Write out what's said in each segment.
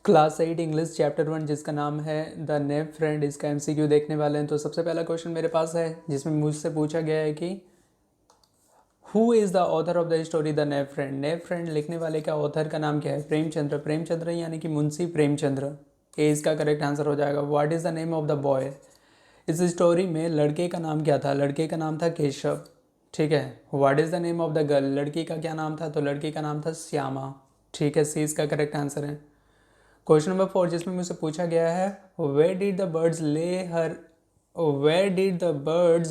Class 8 English chapter 1 जिसका नाम है द नेव फ्रेंड, इसका एमसीक्यू देखने वाले हैं। तो सबसे पहला क्वेश्चन मेरे पास है जिसमें मुझसे पूछा गया है कि who is the author of the story the naive friend. Naive friend लिखने वाले का ऑथर का नाम क्या है? प्रेमचंद्र। प्रेमचंद्र यानी कि मुंशी प्रेमचंद्र। ए इसका करेक्ट आंसर हो जाएगा। What is the name of the boy. इस स्टोरी में लड़के का नाम क्या था? लड़के का नाम था केशव। ठीक है। What is the name of the girl. लड़की का क्या नाम था? तो लड़की का नाम था श्यामा। ठीक है, सी इसका करेक्ट आंसर है। क्वेश्चन नंबर 4 जिसमें मुझसे पूछा गया है where did the birds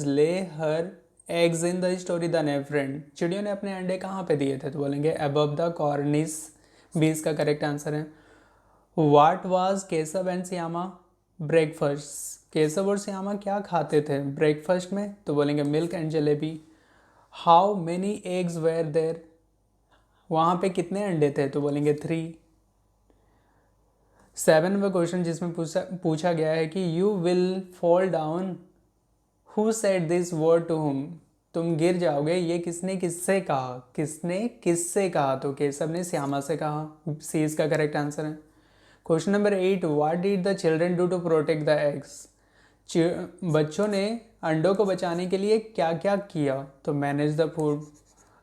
lay her eggs in the story the naive friend. चिड़ियों ने अपने अंडे कहाँ पे दिए थे? तो बोलेंगे अबव द कॉर्निस। बी इसका करेक्ट आंसर है। What was Keshav and Shyama breakfast. Keshav और श्यामा क्या खाते थे ब्रेकफास्ट में? तो बोलेंगे milk and jalebi. How many eggs were there. वहाँ पे कितने अंडे थे? तो बोलेंगे 3। 7 नंबर क्वेश्चन जिसमें पूछा गया है कि you will fall down who said this word to whom. तुम गिर जाओगे, ये किसने किससे कहा? किसने किससे कहा? तो केशव ने श्यामा से कहा। सी इसका करेक्ट आंसर है। Question number 8 what did the children do to protect the eggs. बच्चों ने अंडों को बचाने के लिए क्या क्या किया? तो मैनेज द फूड,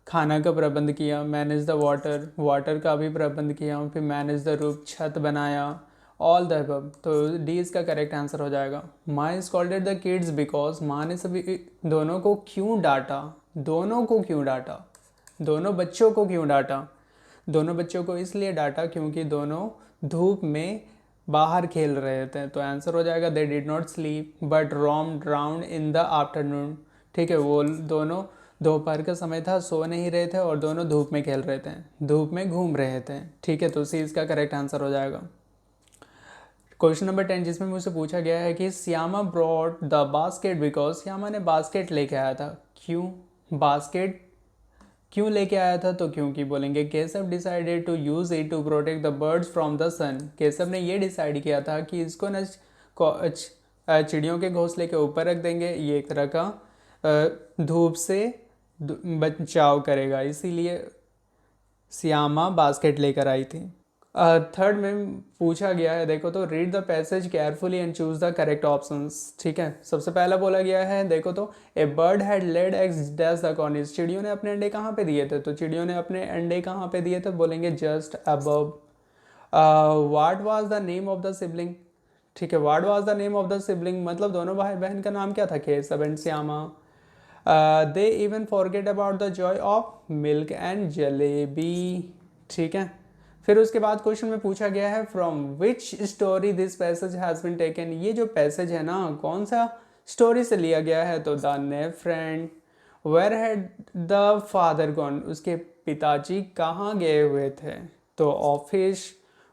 खाना का प्रबंध किया। मैनेज द वाटर, वाटर का भी प्रबंध किया। फिर मैनेज द रूफ, छत बनाया। All the above. तो डी इसका करेक्ट आंसर हो जाएगा। माँ स्कॉल्डेड द किड्स बिकॉज। माँ ने सभी दोनों को क्यों डांटा? दोनों को क्यों डांटा? दोनों बच्चों को क्यों डांटा? दोनों बच्चों को इसलिए डांटा क्योंकि दोनों धूप में बाहर खेल रहे थे। तो आंसर हो जाएगा they did not sleep but roamed round in the afternoon. ठीक है, वो दोनों दोपहर का समय था, सो नहीं रहे थे और दोनों धूप में खेल रहे थे, धूप में घूम रहे थे। ठीक है, तो सी इसका करेक्ट आंसर हो जाएगा। क्वेश्चन नंबर 10 जिसमें मुझसे पूछा गया है कि Shyama brought the basket because. Shyama ने बास्केट लेके आया था, क्यों? बास्केट क्यों लेके आया था? तो क्योंकि बोलेंगे Keshav decided to use it to protect the birds from the sun. Keshav ने ये डिसाइड किया था कि इसको न चिड़ियों के घोंसले के ऊपर रख देंगे, ये एक तरह का धूप से बचाव करेगा, इसीलिए श्यामा बास्केट लेकर आई थी। थर्ड में पूछा गया है, देखो तो read the passage carefully and choose the correct options. ठीक है, सबसे पहला बोला गया है, देखो तो a bird had laid eggs dash the cornice. चिड़ियों ने अपने अंडे कहाँ पे दिए थे? तो चिड़ियों ने अपने अंडे कहाँ पे दिए थे? बोलेंगे just above. What was the name of the sibling. ठीक है, what was the name of the sibling मतलब दोनों भाई बहन का नाम क्या था? Keshav and Shyama. They even forget about the Joy of milk and jalebi. ठीक है, फिर उसके बाद क्वेश्चन में पूछा गया है from which story this passage has been taken. ये जो पैसेज है ना, कौन सा स्टोरी से लिया गया है? तो the naive friend. Where had the father gone. उसके पिताजी कहाँ गए हुए थे? तो office.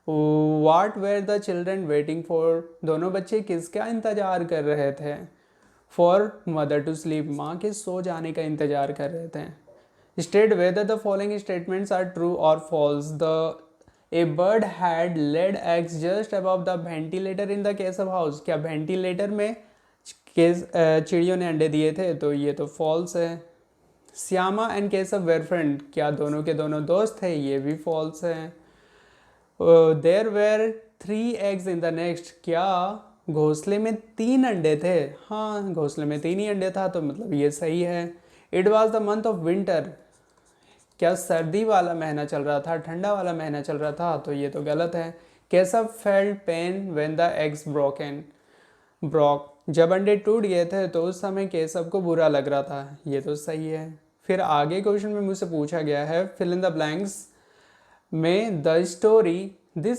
What were the children waiting for. दोनों बच्चे किसका इंतजार कर रहे थे? For mother to sleep. माँ के सो जाने का इंतजार कर रहे थे। State whether the following statements are true और false. The a bird had laid eggs just above the ventilator in the Keshav house. क्या वेंटिलेटर में चिड़ियों ने अंडे दिए थे? तो ये तो फॉल्स है। Shyama and Keshav were friend. क्या दोनों के दोनों दोस्त थे? ये भी फॉल्स है। There were 3 eggs in the next. क्या घोंसले में 3 अंडे थे? हाँ, घोंसले में 3 ही अंडे था, तो मतलब ये सही है। It was the month of winter. क्या सर्दी वाला महीना चल रहा था, ठंडा वाला महीना चल रहा था? तो ये तो गलत है। Keshav felt pain when the eggs broke. जब अंडे टूट गए थे तो उस समय केशव को बुरा लग रहा था, ये तो सही है। फिर आगे क्वेश्चन में मुझसे पूछा गया है फिल इन द ब्लैंक्स में द स्टोरी दिस